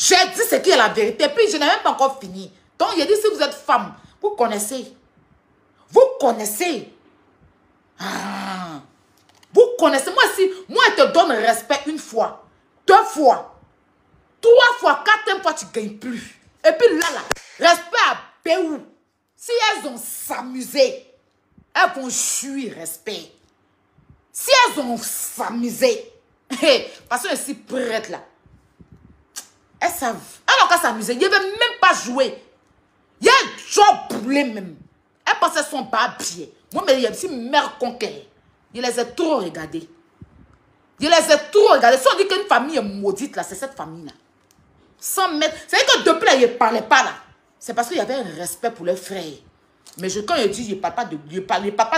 J'ai dit ce qui est la vérité. Puis je n'ai même pas encore fini. Donc, il a dit, si vous êtes femme, vous connaissez. Vous connaissez. Ah. Vous connaissez. Moi, je te donne respect une fois, 2 fois, 3 fois, 4e fois, tu ne gagnes plus. Et puis là, respect à Péou. Si elles ont s'amusé, elles vont jouir respect. Si elles ont s'amusé, parce que je suis prête là. Elles savent. Elles n'ont qu'à s'amuser. Ils ne veulent même pas jouer. Il y a un job boulé même. Elles pensent qu'elles sont pas bien. Moi, mais il y a aussi mère conquête. Je les ai trop regardées. Je les ai trop regardées. Si on dit qu'une famille est maudite, là, c'est cette famille-là. Sans mettre... C'est-à-dire que depuis là, ils ne parlaient pas là. C'est parce qu'il y avait un respect pour leurs frères. Mais quand il dit, il ne parle pas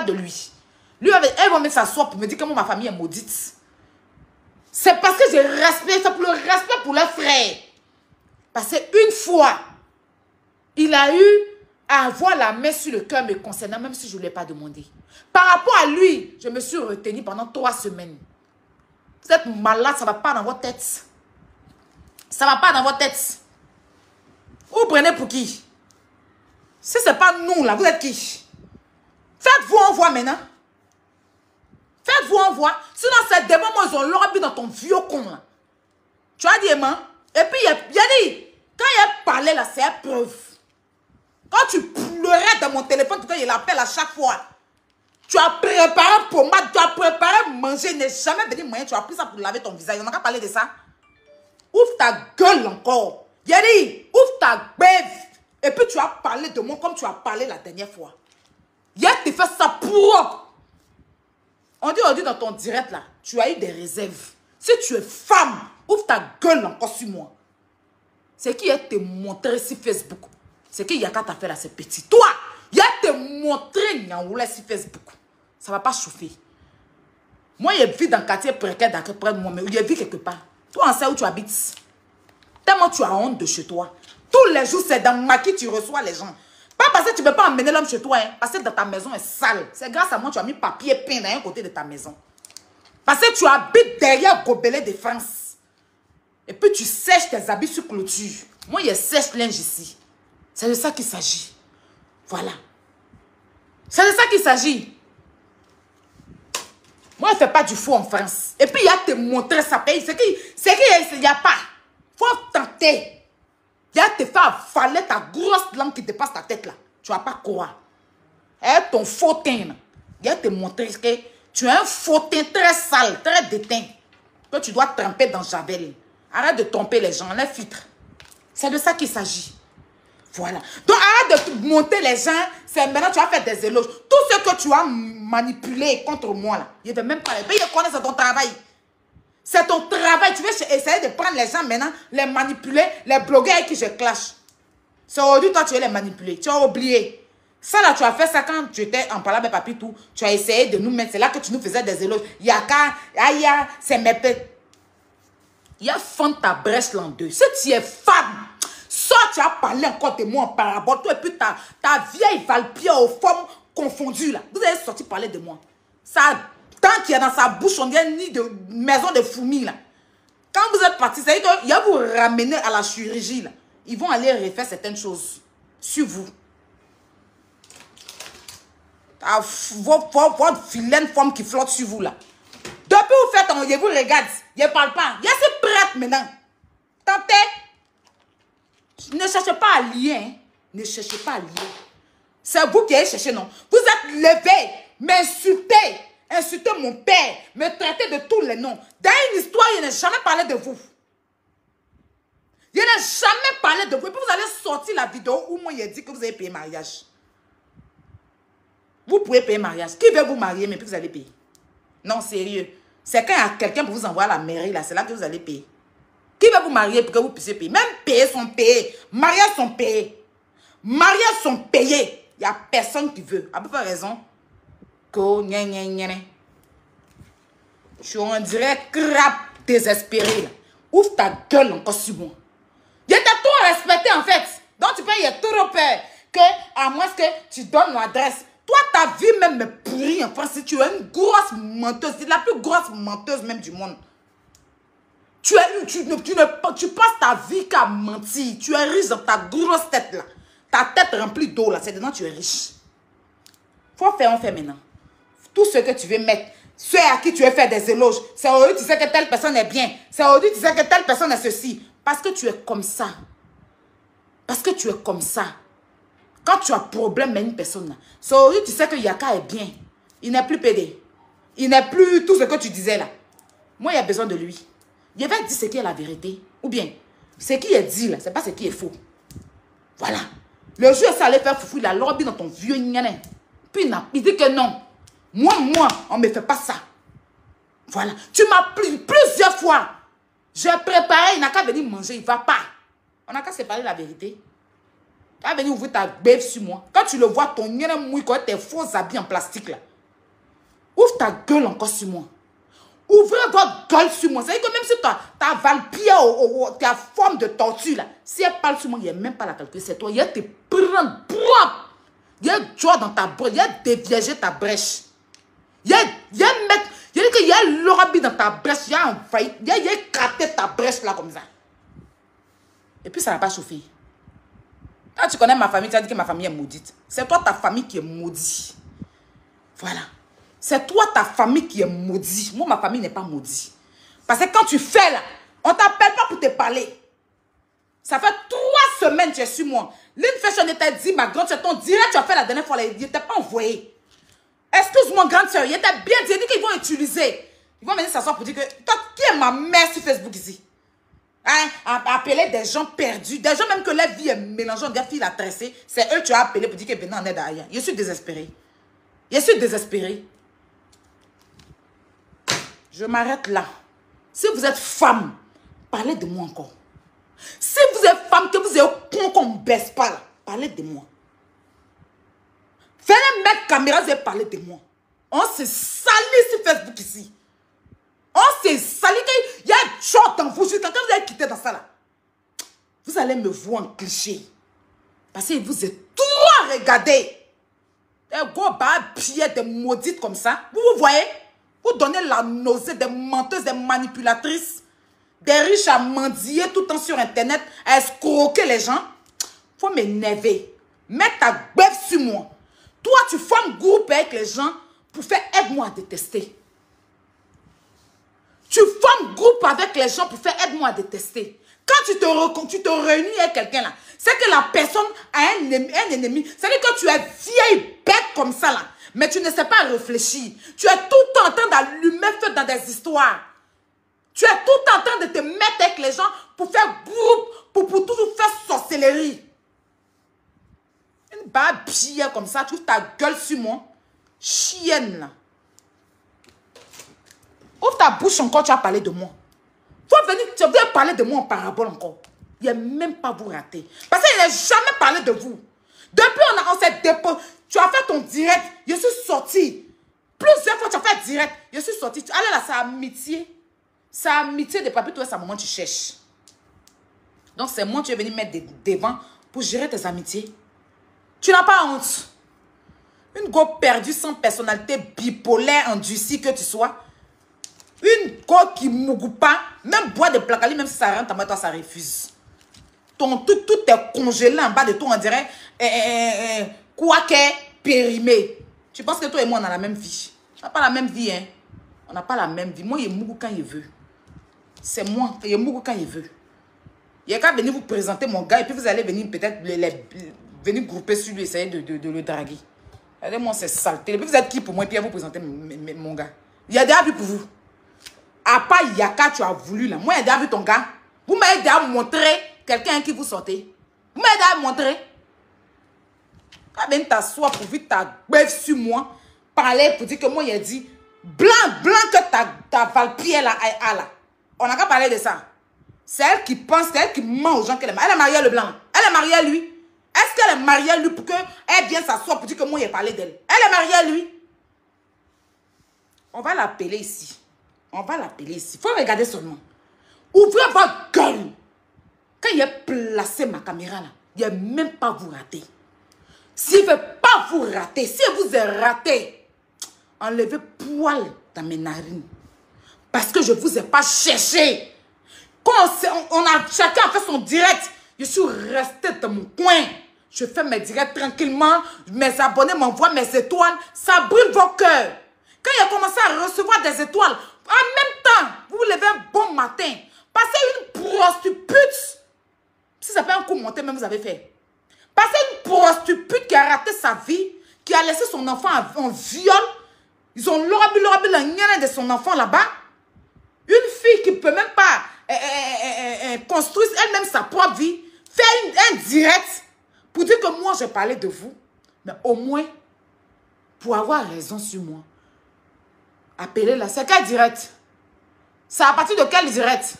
de lui. Lui, elles vont même s'asseoir pour me dire que moi, ma famille est maudite. C'est parce que j'ai respect, c'est pour le respect pour leurs frères. Parce qu'une fois, il a eu à avoir la main sur le cœur me concernant, même si je ne l'ai pas demandé. Par rapport à lui, je me suis retenue pendant 3 semaines. Vous êtes malade, ça ne va pas dans votre tête. Ça ne va pas dans votre tête. Vous prenez pour qui? Si ce n'est pas nous, là, vous êtes qui? Faites-vous envoi maintenant. Faites-vous envoi. Sinon, c'est des moments où ils ont l'orbi dans ton vieux con, là. Tu as dit, man. Et puis, il a dit, quand il parlait, là, c'est une preuve. Quand tu pleurais dans mon téléphone, quand il l'appelle à chaque fois, tu as préparé pour moi, tu as préparé manger, il n'est jamais venu moyen, tu as pris ça pour laver ton visage. On n'a qu'à parler de ça. Ouvre ta gueule encore. Il a dit, ouvre ta bève. Et puis, tu as parlé de moi comme tu as parlé la dernière fois. Hier, tu fais ça propre. On dit dans ton direct là, tu as eu des réserves. Si tu es femme, ouvre ta gueule encore sur moi. C'est qui est te montré sur Facebook. C'est qui Yaka t'a fait là, c'est petit. Toi, il a te montré Nyangoula sur Facebook. Ça ne va pas chauffer. Moi, je vis dans le quartier précaire près de moi, mais je vis quelque part. Toi, on sait où tu habites. Tellement tu as honte de chez toi. Tous les jours, c'est dans Maki que tu reçois les gens. Pas parce que tu ne peux pas emmener l'homme chez toi, hein, parce que dans ta maison est sale. C'est grâce à moi que tu as mis papier peint d'un côté de ta maison. Parce que tu habites derrière Gobelet de France. Et puis tu sèches tes habits sur clôture. Moi, je sèche linge ici. C'est de ça qu'il s'agit. Voilà. C'est de ça qu'il s'agit. Moi, je ne fais pas du faux en France. Et puis, il y a te montrer ça pays. C'est qu'il n'y a pas. Il faut tenter. Il y a te faire avaler ta grosse langue qui dépasse ta tête là. Tu ne vas pas croire. Et ton faux teint, il y a te montrer que tu as un faux teint très sale, très déteint. Que tu dois tremper dans Javel. Arrête de tromper les gens, les filtres. C'est de ça qu'il s'agit. Voilà. Donc, arrête de monter les gens. C'est maintenant tu vas faire des éloges. Tout ce que tu as manipulé contre moi, là, je ne vais même pas les payer. Je connais, c'est ton travail. C'est ton travail. Tu veux essayer de prendre les gens maintenant, les manipuler, les blogueurs avec qui je clash. C'est aujourd'hui, toi, tu veux les manipuler. Tu as oublié. Ça, là, tu as fait ça quand tu étais en parlant avec Papi tout. Tu as essayé de nous mettre. C'est là que tu nous faisais des éloges. Yaka, Aya, c'est mes pets. Il y a fendre ta brèche l'an 2. Si tu es femme, soit tu as parlé encore de moi en parabole, toi et puis ta vieille valpille aux formes confondues là. Vous avez sorti parler de moi. Ça, tant qu'il y a dans sa bouche, on dirait ni de maison de fourmis là. Quand vous êtes parti, c'est qu'il va vous ramener à la chirurgie là. Ils vont aller refaire certaines choses sur vous. Votre vilaine forme qui flotte sur vous là. Depuis vous faites, je vous regarde, je ne parle pas. Je suis prête maintenant. Tentez. Ne cherchez pas à lier. Hein. Ne cherchez pas à lier. C'est vous qui avez cherché, non. Vous êtes levé, m'insultez, insultez mon père, me traitez de tous les noms. Dans une histoire, je n'ai jamais parlé de vous. Je n'ai jamais parlé de vous. Et puis vous allez sortir la vidéo où moi, j'ai dit que vous avez payé mariage. Vous pouvez payer mariage. Qui veut vous marier, mais puis vous allez payer. Non, sérieux. C'est quand il y a quelqu'un pour vous envoyer à la mairie, là, c'est là que vous allez payer. Qui va vous marier pour que vous puissiez payer? Même payer sont payés. Mariage sont payés. Mariage sont payés. Il n'y a personne qui veut. À peu près raison. Je suis en direct crap désespéré. Là. Ouvre ta gueule encore sur moi. Je t'ai trop respecté en fait. Donc tu peux y avoir trop peur. Que à moins que tu donnes l'adresse. Toi, ta vie même me pourrit en France. Si tu es une grosse menteuse. C'est la plus grosse menteuse même du monde. Tu passes ta vie qu'à mentir. Tu es riche dans ta grosse tête là. Ta tête remplie d'eau là. C'est dedans tu es riche. Faut faire, on fait maintenant. Tout ce que tu veux mettre. Ceux à qui tu veux faire des éloges. C'est aujourd'hui tu sais que telle personne est bien. C'est aujourd'hui tu sais que telle personne est ceci. Parce que tu es comme ça. Parce que tu es comme ça. Quand tu as problème avec une personne, c'est aujourd'hui tu sais que Yaka est bien. Il n'est plus pédé. Il n'est plus tout ce que tu disais là. Moi, il y a besoin de lui. Il va dire ce qui est la vérité. Ou bien, ce qui est dit là, ce n'est pas ce qui est faux. Voilà. Le jour où ça allait faire foufou, il a lobby dans ton vieux gnané. Puis il dit que non. Moi, on ne me fait pas ça. Voilà. Tu m'as pris plusieurs fois. J'ai préparé, il n'a qu'à venir manger, il ne va pas. On n'a qu'à séparer la vérité. Tu vas venir ouvrir ta bève sur moi. Quand tu le vois, ton gnané mouille, quand tes faux habits en plastique là. Ouvre ta gueule encore sur moi. Ouvrez votre gueule sur moi. C'est-à-dire que même si ta valpille, ta forme de tortue là, si elle parle sur moi, il n'y a même pas la calculer. C'est toi. Il y a te prendre propre. Il y a joie dans ta brèche. Il y a déviager ta brèche. Il y a mettre. Il y a dit qu'il y a l'orabi dans ta brèche. Il y a envahi. Il y a éclaté ta brèche là comme ça. Et puis ça n'a pas chauffé. Quand tu connais ma famille, tu as dit que ma famille est maudite. C'est toi ta famille qui est maudite. Voilà. C'est toi, ta famille qui est maudite. Moi, ma famille n'est pas maudite. Parce que quand tu fais là, on ne t'appelle pas pour te parler. Ça fait 3 semaines que tu es sur moi. L'infection t'a dit, ma grande soeur, ton direct, tu as fait la dernière fois, il n'était pas envoyé. Excuse-moi, grande soeur, il était bien dit, il dit qu'ils vont utiliser. Ils vont venir s'asseoir pour dire que, toi, qui est ma mère sur Facebook ici? Hein? Appeler des gens perdus, des gens même que leur vie est mélangée, des filles la tressée. C'est eux que tu as appelé pour dire que venez en aide ailleurs. Je suis désespérée. Je suis désespérée. Je m'arrête là. Si vous êtes femme, parlez de moi encore. Si vous êtes femme, que vous êtes con qu'on ne baisse pas là, parlez de moi. Venez mettre caméra, vous allez parler de moi. On se salit sur Facebook ici. On se salit. Il y a un short dans vous. Quand vous allez quitter dans ça là, vous allez me voir en cliché. Parce que vous êtes trop regardés. Des gros bas pieds de maudites comme ça. Vous voyez? Vous donnez la nausée des menteuses, des manipulatrices, des riches à mendier tout le temps sur Internet, à escroquer les gens. Faut m'énerver. Mets ta bœuf sur moi. Toi, tu formes groupe avec les gens pour faire aide-moi à détester. Tu formes groupe avec les gens pour faire aide-moi à détester. Quand tu te réunis avec quelqu'un là, c'est que la personne a un ennemi. C'est-à-dire que tu es vieille bête comme ça là. Mais tu ne sais pas réfléchir. Tu es tout le temps en train d'allumer feu dans des histoires. Tu es tout le temps en train de te mettre avec les gens pour faire groupe, pour toujours faire sorcellerie. Une babille comme ça, tu ouvres ta gueule sur moi. Chienne là. Ouvre ta bouche encore, tu as parlé de moi. Faut venir, tu viens parler de moi en parabole encore. Il n'y a même pas vous raté. Parce qu'il n'a jamais parlé de vous. Depuis on s'est déposé. Tu as fait ton direct. Je suis sorti. Plusieurs fois tu as fait direct. Je suis sorti. Allez là, c'est amitié. C'est amitié de papier. Toi, c'est un moment tu cherches. Donc c'est moi tu es venu mettre devant pour gérer tes amitiés. Tu n'as pas honte. Une go perdue sans personnalité, bipolaire, endurcie que tu sois. Une go qui ne mougou pas. Même boire des placali, même si ça rentre, toi ça refuse. Tout est congelé en bas de toi, on dirait quoi qu'est périmé. Tu penses que toi et moi, on a la même vie. On n'a pas la même vie, hein. On n'a pas la même vie. Moi, il mougou quand il veut. C'est moi, il mougou quand il veut. Il y a qu'à venir vous présenter mon gars et puis vous allez venir peut-être venir grouper sur lui, essayer de le draguer. Regardez-moi, c'est saleté. Et puis vous êtes qui pour moi et puis vous présenter mon gars. Il y a déjà vu pour vous. À part Yaka, tu as voulu là. Moi, il y a déjà vu ton gars. Vous m'avez déjà montré quelqu'un qui vous sortez. Vous m'avez déjà montré. Quand même t'asseoir pour vite ta bœuf sur moi, parler pour dire que moi, il a dit blanc que ta valpille là, là. On n'a qu'à parler de ça. C'est elle qui pense, c'est elle qui ment aux gens qu'elle est mariée. Elle est mariée à le blanc. Elle est mariée à lui. Est-ce qu'elle est mariée à lui pour qu'elle vienne s'asseoir pour dire que moi, il a parlé d'elle? Elle est mariée à lui. On va l'appeler ici. On va l'appeler ici. Il faut regarder seulement. Ouvrez votre gueule. Quand il a placé ma caméra là, il n'a même pas vous raté. S'il ne veut pas vous rater, si vous êtes raté, enlevez poil dans mes narines. Parce que je ne vous ai pas cherché. Quand chacun a fait son direct, je suis restée dans mon coin. Je fais mes directs tranquillement. Mes abonnés m'envoient mes étoiles. Ça brûle vos cœurs. Quand il a commencé à recevoir des étoiles, en même temps, vous vous levez un bon matin. Passez une prostitute. Si ça fait un coup monté, même vous avez fait. Passez une prostitute qui a raté sa vie, qui a laissé son enfant en viol. Ils ont l'orabi la nienne de son enfant là-bas. Une fille qui ne peut même pas construire elle-même sa propre vie. Fait un direct pour dire que moi, j'ai parlé de vous. Mais au moins, pour avoir raison sur moi, appelez-la. C'est quel direct? C'est à partir de quel direct?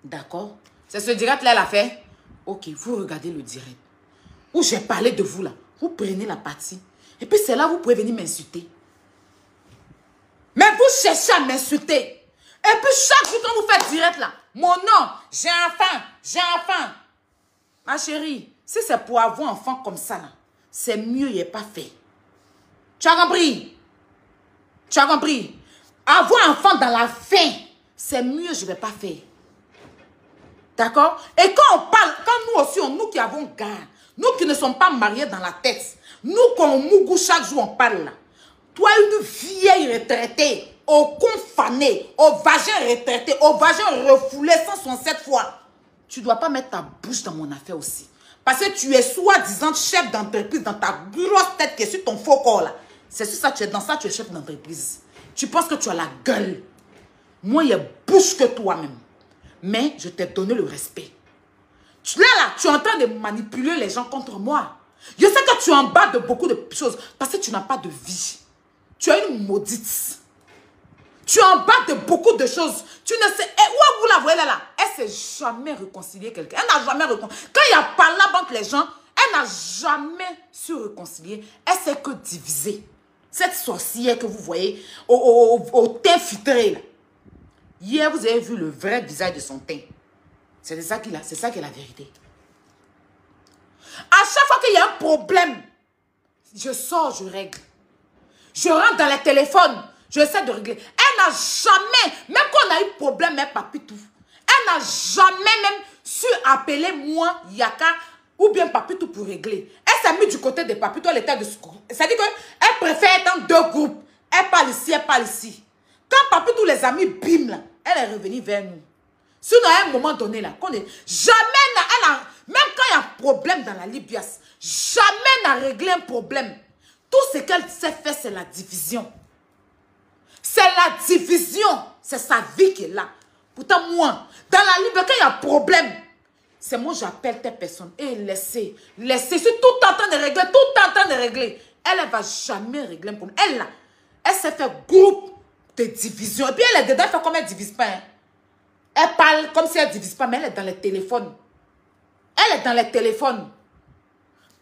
D'accord? C'est ce direct-là, elle a fait. Ok, vous regardez le direct. Où j'ai parlé de vous là. Vous prenez la partie. Et puis c'est là où vous pouvez venir m'insulter. Mais vous cherchez à m'insulter. Et puis chaque jour quand vous faites direct là. Mon nom, j'ai un enfant, j'ai un enfant. Ma chérie, si c'est pour avoir un enfant comme ça là, c'est mieux, il n'est pas fait. Tu as compris? Tu as compris? Avoir un enfant dans la faim, c'est mieux, je ne vais pas faire. D'accord? Et quand on parle, quand nous aussi, nous qui avons garde, nous qui ne sommes pas mariés dans la tête, nous qu'on mougou chaque jour, on parle là. Toi, une vieille retraitée, au con fané, au vagin retraité, au vagin refoulé 167 fois, tu ne dois pas mettre ta bouche dans mon affaire aussi. Parce que tu es soi-disant chef d'entreprise dans ta grosse tête qui est sur ton faux corps là. C'est sur ça, tu es dans ça, tu es chef d'entreprise. Tu penses que tu as la gueule. Moi, il y a bouche que toi-même. Mais je t'ai donné le respect. Là, tu es en train de manipuler les gens contre moi. Je sais que tu es en bas de beaucoup de choses parce que tu n'as pas de vie. Tu es une maudite. Tu es en bas de beaucoup de choses. Tu ne sais... Et où vous la voyez là? Elle ne s'est jamais réconciliée quelqu'un. Elle n'a jamais réconcilié. Quand il y a pas là entre les gens, elle n'a jamais su réconcilier. Elle s'est que diviser. Cette sorcière que vous voyez au teint filtré là. Hier, vous avez vu le vrai visage de son teint. C'est ça qui est la vérité. À chaque fois qu'il y a un problème, je sors, je règle. Je rentre dans les téléphones, je essaie de régler. Elle n'a jamais, même quand on a eu problème, même Papitou, elle n'a jamais même su appeler moi, Yaka, ou bien Papitou pour régler. Elle s'est mise du côté de Papitou, elle était de ce groupe. C'est-à-dire qu'elle préfère être dans deux groupes. Elle parle ici, elle parle ici. Quand Papitou, les amis, bim, là, elle est revenue vers nous. Sinon, à un moment donné, là, jamais, même quand il y a un problème dans la Libias, jamais n'a réglé un problème. Tout ce qu'elle sait faire, c'est la division. C'est la division. C'est sa vie qui est là. Pourtant, moi, dans la Libye, quand il y a un problème, c'est moi, j'appelle telle personne. Et laissez. Je suis tout en train de régler, Elle ne va jamais régler un problème. Elle s'est fait groupe de division. Et puis, elle est dedans, elle fait comme elle ne divise pas. Hein. Elle parle comme si elle ne divise pas, mais elle est dans les téléphones. Elle est dans les téléphones.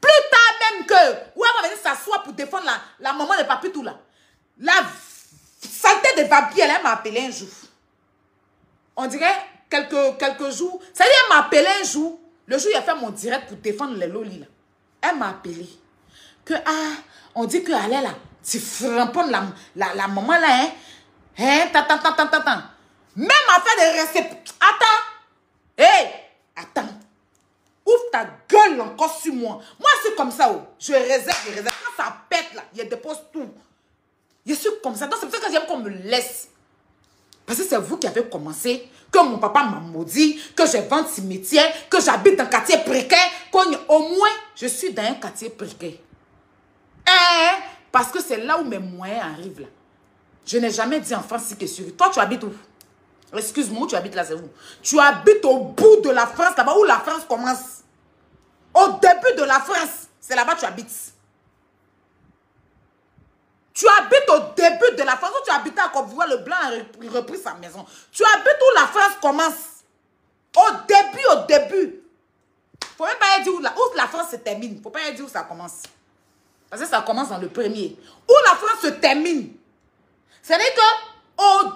Plus tard même que, où elle va venir s'asseoir pour défendre la maman de Papitou là. La saleté de vampire, elle m'a appelé un jour. On dirait quelques jours. Ça dit, elle m'a appelé un jour. Le jour où il a fait mon direct pour défendre les lolis là. Elle m'a appelé. Que, on dit qu'elle est là. Tu framponnes la maman là, hein. Hein, t'attends. Même afin de rester... Attends. Hé, attends. Ouvre ta gueule encore sur moi. Moi, c'est comme ça. Oh. Je réserve. Quand ça pète, là, je dépose tout. Je suis comme ça. Donc, c'est pour ça que j'aime qu'on me laisse. Parce que c'est vous qui avez commencé, que mon papa m'a maudit, que j'ai vendu cimetière, que j'habite dans un quartier précaire. Au moins, je suis dans un quartier précaire. Parce que c'est là où mes moyens arrivent. Là. Je n'ai jamais dit en France si que sur. Toi, tu habites où? Excuse-moi, tu habites là, c'est où? Tu habites au bout de la France, là-bas où la France commence. Au début de la France, c'est là-bas que tu habites. Tu habites au début de la France, où tu habitais à Côte d'Ivoire, le blanc a repris sa maison. Tu habites où la France commence. Au début. Faut même pas dire où la France se termine. Il ne faut pas dire où ça commence. Parce que ça commence dans le premier. Où la France se termine. C'est-à-dire qu'au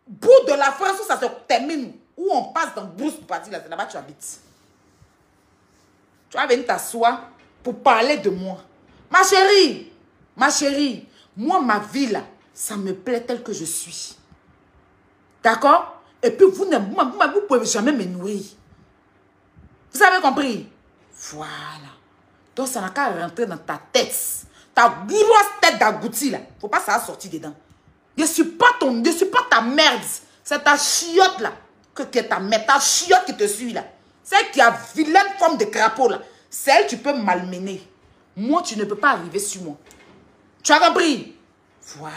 bout de la France, où ça se termine, où on passe dans Brousse pour partir, c'est là-bas que tu habites. Tu vas venir t'asseoir pour parler de moi. Ma chérie, moi, ma vie, là, ça me plaît tel que je suis. D'accord? Et puis, vous ne pouvez jamais me nourrir. Vous avez compris? Voilà. Donc, ça n'a qu'à rentrer dans ta tête. Ta grosse tête d'agouti, là. Faut pas ça sortir dedans. Je suis pas ta merde. C'est ta chiotte, là. Que ta mère, ta chiotte qui te suit, là. Celle qui a vilaine forme de crapaud, là. Celle tu peux malmener. Moi, tu ne peux pas arriver sur moi. Tu as compris? Voilà.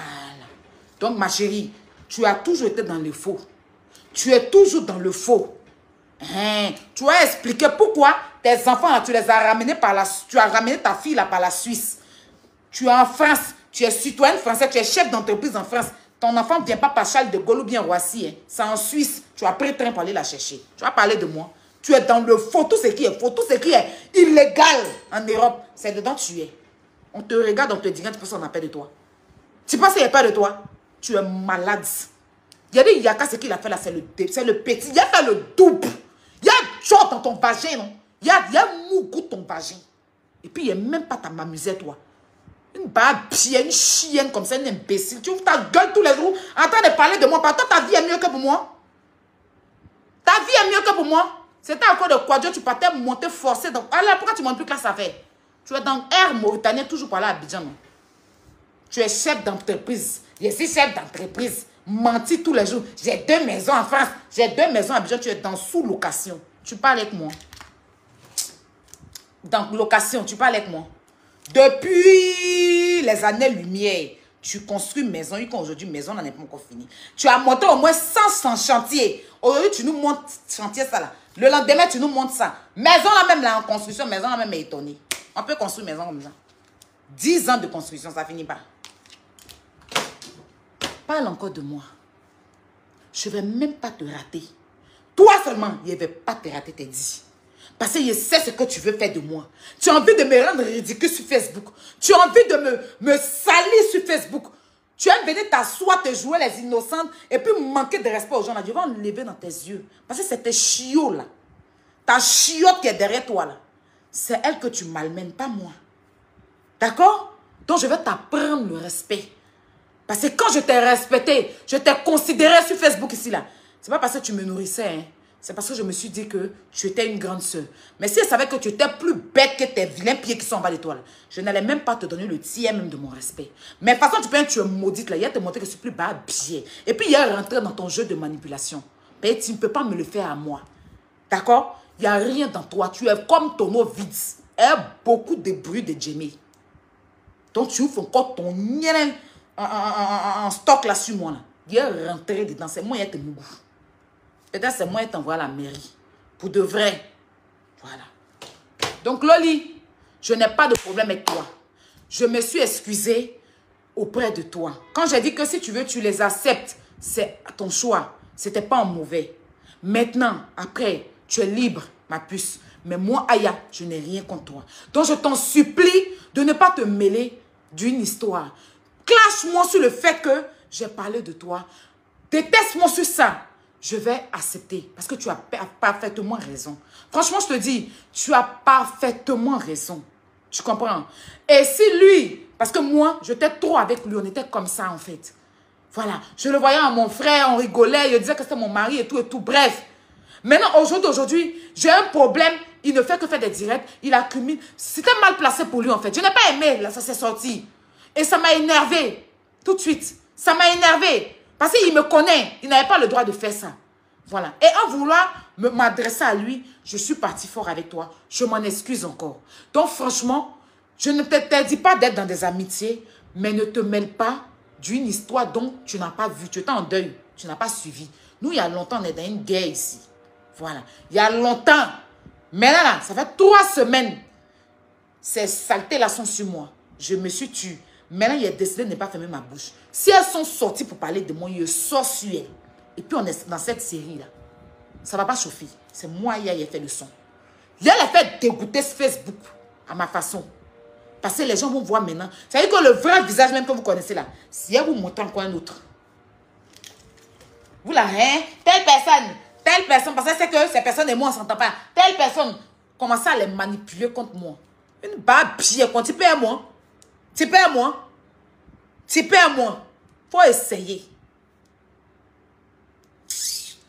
Donc, ma chérie, tu as toujours été dans le faux. Tu es toujours dans le faux. Hein? Tu as expliqué pourquoi tes enfants, là, tu les as ramenés tu as ramené ta fille, là, par la Suisse. Tu es en France. Tu es citoyenne française. Tu es chef d'entreprise en France. Ton enfant ne vient pas par Charles de Gaulle ou bien Roissy. Hein? C'est en Suisse. Tu as pris le train pour aller la chercher. Tu vas parler de moi. Tu es dans le faux. Tout ce qui est faux, tout ce qui est illégal en Europe, c'est dedans tu es. On te regarde, on te dit, tu penses qu'on a peur de toi. Tu penses qu'il y a peur de toi? Tu es malade. Il y a des Yaka, ce qu'il a fait là, c'est le petit. Il a fait le double. Il y a chaud dans ton vagin, non? Il y a mougou ton vagin. Et puis, il n'est même pas ta m'amuser, toi. Une babie, une chienne comme ça, une imbécile. Tu ouvres ta gueule tous les jours en train de parler de moi. Par toi, ta vie est mieux que pour moi. Ta vie est mieux que pour moi. C'était encore de quoi Dieu, tu partais monter forcer. Donc, alors, pourquoi tu ne montes plus que ça fait? Tu es dans Air Mauritanie, toujours par là à Abidjan. Non? Tu es chef d'entreprise. Je suis chef d'entreprise. Menti tous les jours. J'ai 2 maisons en France. J'ai 2 maisons à Abidjan. Tu es dans sous-location. Tu parles avec moi. Dans location, tu parles avec moi. Depuis les années lumière, tu construis maison. Aujourd'hui, maison n'en est pas encore fini. Tu as monté au moins 100 chantiers. Aujourd'hui, tu nous montres chantier ça là. Le lendemain, tu nous montres ça. Maison là même là en construction, maison là même est étonnée. On peut construire maison comme ça. 10 ans de construction, ça finit pas. Parle encore de moi. Je ne vais même pas te rater. Toi seulement, je ne vais pas te rater, t'es dit. Parce que je sais ce que tu veux faire de moi. Tu as envie de me rendre ridicule sur Facebook. Tu as envie de me salir sur Facebook. Tu aimes venir t'asseoir, te jouer les innocentes et puis manquer de respect aux gens là. Je vais enlever dans tes yeux. Parce que c'est tes chiots là. Ta chiotte qui est derrière toi là. C'est elle que tu malmènes, pas moi. D'accord? Donc je vais t'apprendre le respect. Parce que quand je t'ai respecté, je t'ai considéré sur Facebook ici là. C'est pas parce que tu me nourrissais, hein. C'est parce que je me suis dit que tu étais une grande sœur. Mais si je savais que tu étais plus bête que tes vilains pieds qui sont en bas de toi, là, je n'allais même pas te donner le tiers même de mon respect. Mais de toute façon, tu es maudite là. Il a te montré que je suis plus bas bien. Et puis, il a rentré dans ton jeu de manipulation. Mais tu ne peux pas me le faire à moi. D'accord? Il n'y a rien dans toi. Tu es comme ton eau vide. Il y a beaucoup de bruit de Jamie. Donc, tu ouvres encore ton nien en stock là sur moi. Là. Il est rentré dedans. C'est moi qui te mougou. Peut-être c'est moi qui t'envoie à la mairie. Pour de vrai. Voilà. Donc, Loli, je n'ai pas de problème avec toi. Je me suis excusée auprès de toi. Quand j'ai dit que si tu veux, tu les acceptes, c'est ton choix. C'était pas un mauvais. Maintenant, après, tu es libre, ma puce. Mais moi, Aya, je n'ai rien contre toi. Donc, je t'en supplie de ne pas te mêler d'une histoire. Clash-moi sur le fait que j'ai parlé de toi. Déteste-moi sur ça. Je vais accepter parce que tu as parfaitement raison. Franchement, je te dis, tu as parfaitement raison. Tu comprends? Et si lui, parce que moi, j'étais trop avec lui, on était comme ça en fait. Voilà, je le voyais à mon frère, on rigolait, il disait que c'était mon mari et tout, bref. Maintenant, aujourd'hui, j'ai un problème, il ne fait que faire des directs, il accumule. C'était mal placé pour lui en fait. Je n'ai pas aimé, là, ça s'est sorti. Et ça m'a énervé, tout de suite. Ça m'a énervé. Parce qu'il me connaît, il n'avait pas le droit de faire ça. Voilà. Et en vouloir m'adresser à lui, je suis partie fort avec toi. Je m'en excuse encore. Donc franchement, je ne t'interdis pas d'être dans des amitiés, mais ne te mêle pas d'une histoire dont tu n'as pas vu. Tu étais en deuil, tu n'as pas suivi. Nous, il y a longtemps, on est dans une guerre ici. Voilà. Il y a longtemps. Mais là, ça fait 3 semaines. Ces saletés-là sont sur moi. Je me suis tuée. Maintenant, il a décidé de ne pas fermer ma bouche. Si elles sont sorties pour parler de moi, je sors sur elles. Et puis, on est dans cette série-là. Ça ne va pas chauffer. C'est moi qui ai fait le son. Il a fait dégoûter ce Facebook à ma façon. Parce que les gens vont voir maintenant. C'est-à-dire que le vrai visage même que vous connaissez là, si elle vous montre encore un autre. Vous là, hein? Telle personne, parce que c'est que ces personnes et moi, on ne s'entend pas. Telle personne, commencez à les manipuler contre moi. Une babie, quand tu perds moi. Tu perds moi. Tu perds moi. Faut essayer.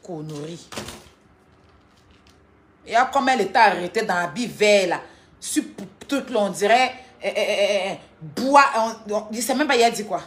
Connerie. Et là, comme elle était arrêtée dans l'habit vert, là, sur truc, là, on dirait, bois, je ne sais même pas, il a dit quoi.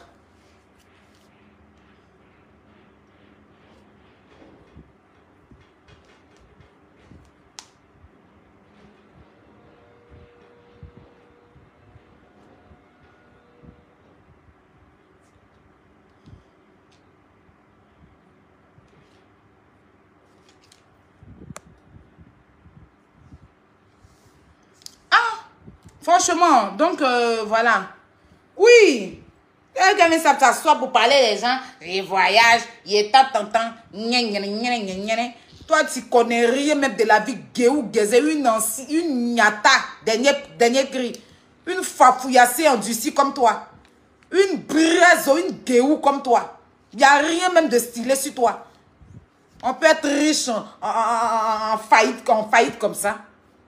Franchement, donc voilà. Oui. Quelqu'un vient s'asseoir pour parler des gens. Les voyages, il est temps. Toi, tu connais rien même de la vie guéou, guézé, une nyata, dernier cri. Une fafouillassée endurcie comme toi. Une braise, une guéou comme toi. Il n'y a rien même de stylé sur toi. On peut être riche en faillite comme ça.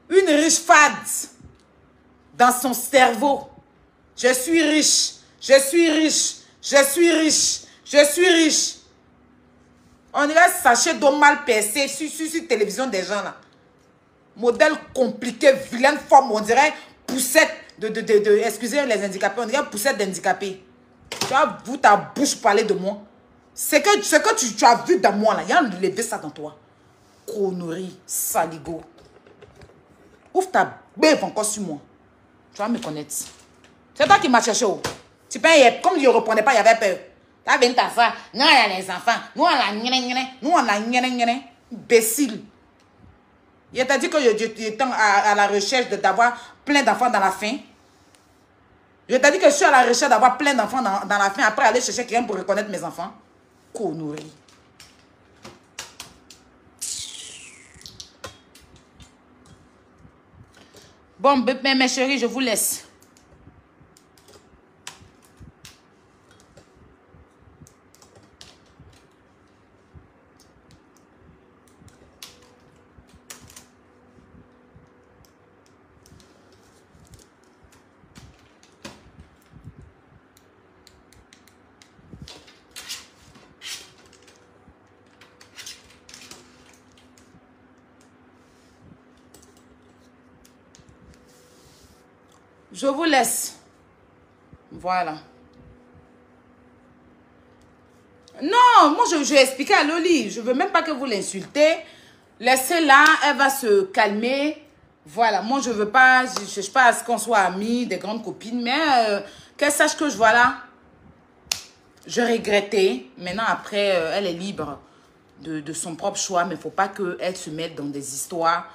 Une riche fade. Dans son cerveau. Je suis riche. Je suis riche. Je suis riche. Je suis riche. On dirait sachet d'eau mal percé sur télévision des gens là. Modèle compliqué, vilaine forme. On dirait poussette excusez les handicapés. On dirait poussette d'handicapés. Tu as vu ta bouche parler de moi. Ce que tu as vu dans moi là. Il y a enlevé ça dans toi. Connerie, saligo. Ouvre ta bête encore sur moi. Tu vas me connaître. C'est toi qui m'as cherché. Tu peux, comme je ne répondais pas, il y avait peur. Tu as bien ta femme. Non, il y a les enfants. Nous, on a nous, on a imbécile. Il t'a dit que j'étais à la recherche d'avoir plein d'enfants dans la faim. Je t'ai dit que je suis à la recherche d'avoir plein d'enfants dans la faim. Après, aller chercher quelqu'un pour reconnaître mes enfants. Connerie. Bon, mes chéris, je vous laisse. Je vous laisse. Voilà. Non, moi, je vais expliquer à Loli. Je ne veux même pas que vous l'insultez. Laissez-la, elle va se calmer. Voilà, moi, je ne veux pas, je ne cherche pas à ce qu'on soit amis, des grandes copines, mais qu'elle sache que voilà, je regrettais. Maintenant, après, elle est libre de son propre choix, mais il ne faut pas qu'elle se mette dans des histoires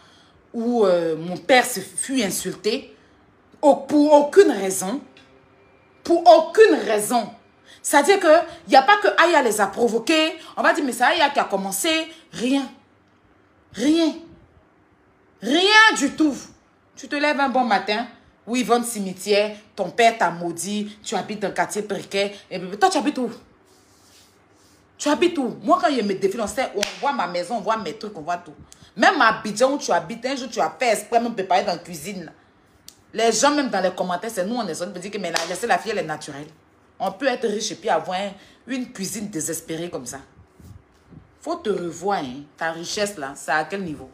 où mon père se fut insulté. Pour aucune raison. Pour aucune raison. C'est-à-dire qu'il n'y a pas que Aya les a provoqués. On va dire, mais c'est Aya qui a commencé. Rien. Rien. Rien du tout. Tu te lèves un bon matin. Oui, ils vont au cimetière. Ton père t'a maudit. Tu habites dans un quartier précaire. Et toi, tu habites où? Tu habites où? Moi, quand je me défile, on voit ma maison, on voit mes trucs, on voit tout. Même à Abidjan où tu habites, un jour, tu as fait exprès me préparer dans la cuisine. Là. Les gens, même dans les commentaires, c'est nous, on est on peut dire que mais laissez la fille, elle est naturelle. On peut être riche et puis avoir une cuisine désespérée comme ça. Faut te revoir, hein. Ta richesse, là, c'est à quel niveau?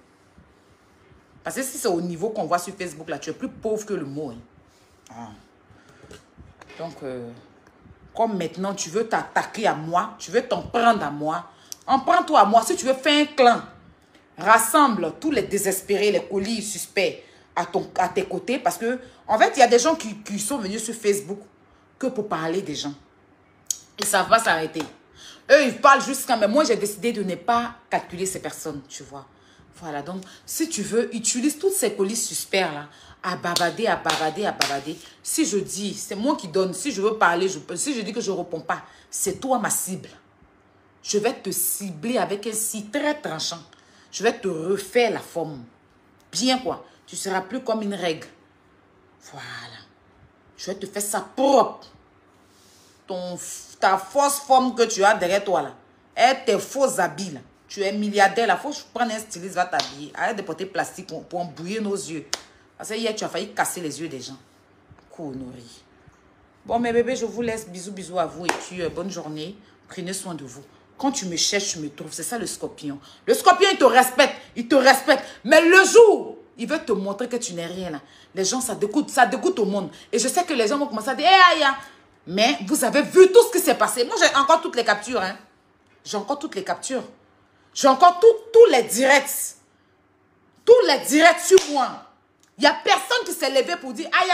Parce que si c'est au niveau qu'on voit sur Facebook, là, tu es plus pauvre que le mot. Hein. Ah. Donc, comme maintenant, tu veux t'attaquer à moi, tu veux t'en prendre à moi, en prends-toi à moi. Si tu veux faire un clan, rassemble tous les désespérés, les colis suspects, à tes côtés, parce que en fait il y a des gens qui sont venus sur Facebook que pour parler des gens. Ils ne savent pas s'arrêter. Eux ils parlent jusqu'à... Mais moi j'ai décidé de ne pas calculer ces personnes, tu vois. Voilà, donc si tu veux, utilise toutes ces colis suspects là à babader, à babader, à babader. Si je dis, c'est moi qui donne, si je veux parler, si je dis que je ne réponds pas, c'est toi ma cible. Je vais te cibler avec un si très tranchant. Je vais te refaire la forme. Bien quoi. Tu ne seras plus comme une règle. Voilà. Je vais te faire ça propre. Ta fausse forme que tu as derrière toi là. Et tes faux habits là. Tu es milliardaire là. Il faut que je prenne un styliste, va t'habiller. Arrête de porter plastique pour embrouiller nos yeux. Parce que hier tu as failli casser les yeux des gens. Connerie. Bon mes bébés, je vous laisse. Bisous, bisous à vous. Et puis bonne journée. Prenez soin de vous. Quand tu me cherches, tu me trouves. C'est ça le scorpion. Le scorpion, il te respecte. Il te respecte. Mais le jour, il veut te montrer que tu n'es rien là. Les gens, ça dégoûte au monde. Et je sais que les gens vont commencer à dire, hey, aïe. Mais vous avez vu tout ce qui s'est passé. Moi, j'ai encore toutes les captures. Hein. J'ai encore toutes les captures. J'ai encore tous les directs. Tous les directs sur moi. Il n'y a personne qui s'est levé pour dire, aïe,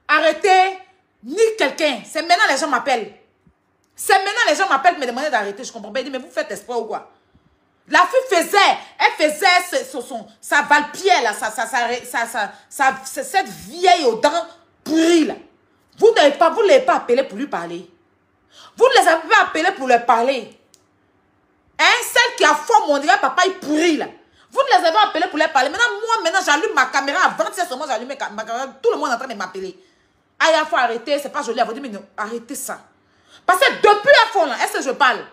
arrêtez, ni quelqu'un. C'est maintenant les gens m'appellent. C'est maintenant les gens m'appellent me demander d'arrêter. Je comprends pas. Ils disent, mais vous faites espoir ou quoi? La fille faisait sa valpière, là, cette vieille aux dents pourries, là. Vous ne l'avez pas appelé pour lui parler. Vous ne les avez pas appelés pour leur parler. Hein, celle qui a fort mon dirait, papa, il pourrit, là. Vous ne les avez pas appelés pour leur parler. Maintenant, j'allume ma caméra. À 27 seulement, j'allume ma caméra. Tout le monde est en train de m'appeler. Ah, il faut arrêter. C'est pas joli à vous dire, mais non, arrêtez ça. Parce que depuis la fois, là, est-ce que je parle?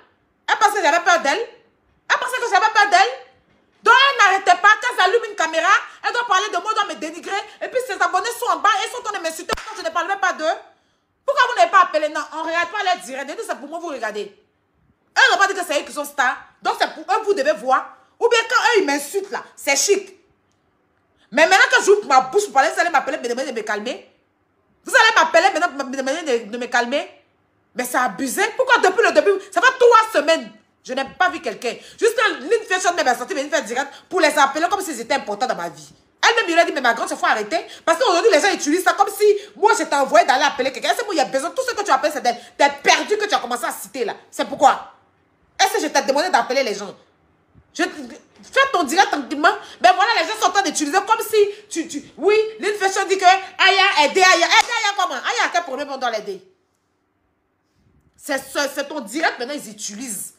Elle pensait que j'avais peur d'elle. Elle pensait que j'avais peur d'elle. Donc, elle n'arrêtait pas. Quand j'allume une caméra, elle doit parler de moi, elle doit me dénigrer. Et puis, ses abonnés sont en bas et sont en train de m'insulter. Je ne parle même pas d'eux. Pourquoi vous n'avez pas appelé? Non, on ne regarde pas les directs. C'est pour moi, vous regardez. Eux n'ont pas dit que c'est eux qui sont stars. Donc, c'est pour eux, vous devez voir. Ou bien, quand eux, ils m'insultent, là, c'est chic. Mais maintenant que j'ouvre ma bouche pour parler, vous allez m'appeler, me demander de me calmer. Vous allez m'appeler maintenant, me demander de me calmer. Mais c'est abusé. Pourquoi depuis le début? Ça fait 3 semaines. Je n'ai pas vu quelqu'un. Juste l'une fashion même sortie, venir faire direct pour les appeler comme si c'était important dans ma vie. Elle-même, il a dit, mais ma grande, il faut arrêter. Parce qu'aujourd'hui, les gens utilisent ça comme si moi, je t'ai envoyé d'aller appeler quelqu'un. C'est moi, il y a besoin. Tout ce que tu appelles, c'est d'être perdu que tu as commencé à citer là. C'est pourquoi? Est-ce que je t'ai demandé d'appeler les gens? Fais ton direct tranquillement. Ben voilà, les gens sont en train d'utiliser comme si oui, l'une fashion dit que Aya, aider Aya. Aider Aya comment? Aya, quel problème on doit l'aider? C'est ton direct, maintenant, ils utilisent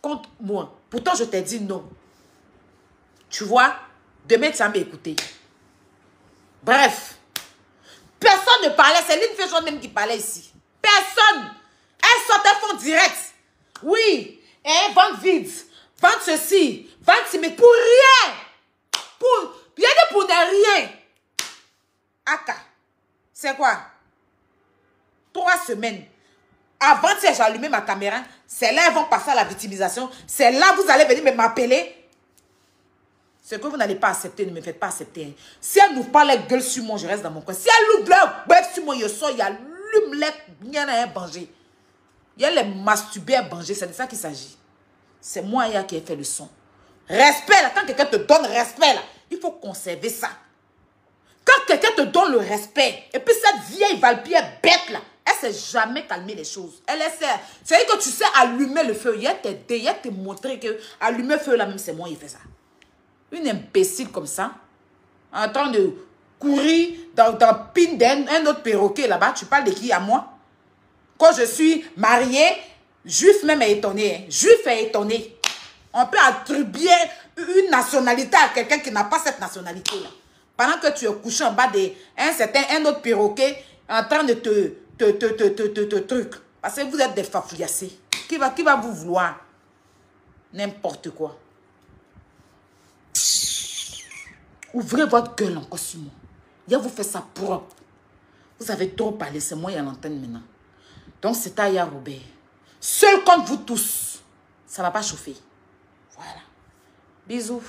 contre moi. Pourtant, je t'ai dit non. Tu vois, demain, tu vas m'écouter. Bref. Personne ne parlait. C'est l'une fashion même qui parlait ici. Personne. Elle sortait fond direct. Oui. Et vente vide. Vente ceci. Vente ci. Mais pour rien. Rien de pour ne rien. Aka. C'est quoi? 3 semaines. Avant que j'ai allumé ma caméra, c'est là ils vont passer à la victimisation. C'est là vous allez venir m'appeler. Ce que vous n'allez pas accepter, ne me faites pas accepter. Si elle nous parle, elle gueule sur moi, je reste dans mon coin. Si elle nous gueule sur moi, je sors, il y a l'humlet, il y en a un banger. Il y a les masturbés à banger, c'est de ça qu'il s'agit. C'est moi qui ai fait le son. Respect, là, quand quelqu'un te donne respect, là, il faut conserver ça. Quand quelqu'un te donne le respect, et puis cette vieille valpière bête, là, elle ne sait jamais calmer les choses. Elle essaie. C'est-à-dire que tu sais allumer le feu. Il y a te montrer que allumer le feu, là même, c'est moi qui fais ça. Une imbécile comme ça, en train de courir dans le pin d'un autre perroquet là-bas. Tu parles de qui à moi? Quand je suis mariée, juif même est étonné. Hein. Juif est étonné. On peut attribuer une nationalité à quelqu'un qui n'a pas cette nationalité-là. Pendant que tu es couché en bas d'un autre perroquet en train de te truc. Parce que vous êtes des fafouillassés. Qui va vous vouloir? N'importe quoi. Ouvrez votre gueule encore sur moi. Il vous fait ça propre. Vous avez trop parlé. C'est moi qui ai l'antenne maintenant. Donc c'est Aya Robert. Seul contre vous tous. Ça ne va pas chauffer. Voilà. Bisous.